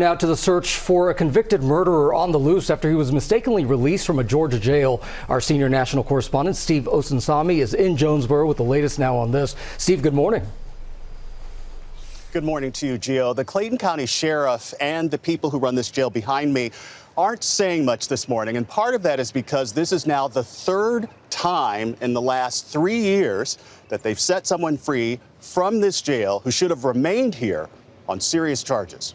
Now to the search for a convicted murderer on the loose after he was mistakenly released from a Georgia jail. Our senior national correspondent Steve Osunsami is in Jonesboro with the latest now on this. Steve, good morning. Good morning to you, Gio. The Clayton County Sheriff and the people who run this jail behind me aren't saying much this morning. And part of that is because this is now the third time in the last 3 years that they've set someone free from this jail who should have remained here on serious charges.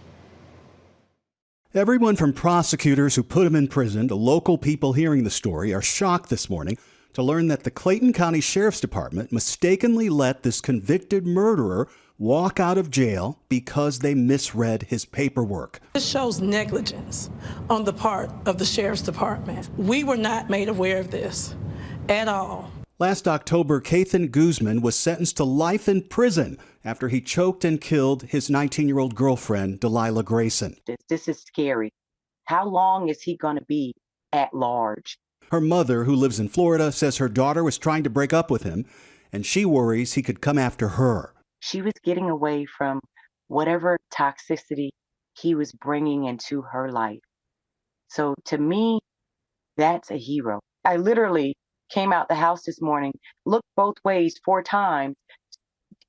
Everyone from prosecutors who put him in prison to local people hearing the story are shocked this morning to learn that the Clayton County Sheriff's Department mistakenly let this convicted murderer walk out of jail because they misread his paperwork. This shows negligence on the part of the Sheriff's Department. We were not made aware of this at all. Last October, Kathan Guzman was sentenced to life in prison after he choked and killed his 19-year-old girlfriend, Delilah Grayson. This is scary. How long is he going to be at large? Her mother, who lives in Florida, says her daughter was trying to break up with him, and she worries he could come after her. She was getting away from whatever toxicity he was bringing into her life. So to me, that's a hero. I literally came out the house this morning, looked both ways 4 times,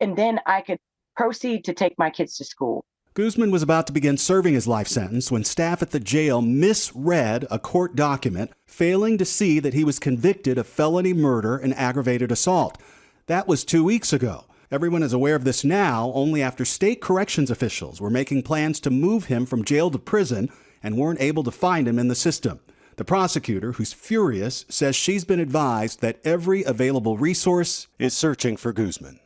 and then I could proceed to take my kids to school. Guzman was about to begin serving his life sentence when staff at the jail misread a court document, failing to see that he was convicted of felony murder and aggravated assault. That was 2 weeks ago. Everyone is aware of this now only after state corrections officials were making plans to move him from jail to prison and weren't able to find him in the system. The prosecutor, who's furious, says she's been advised that every available resource is searching for Guzman.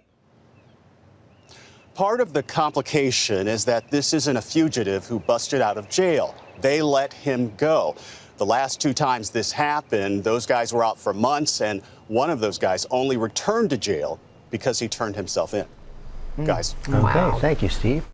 Part of the complication is that this isn't a fugitive who busted out of jail. They let him go. The last 2 times this happened, those guys were out for months, and one of those guys only returned to jail because he turned himself in. Guys. Okay, thank you, Steve.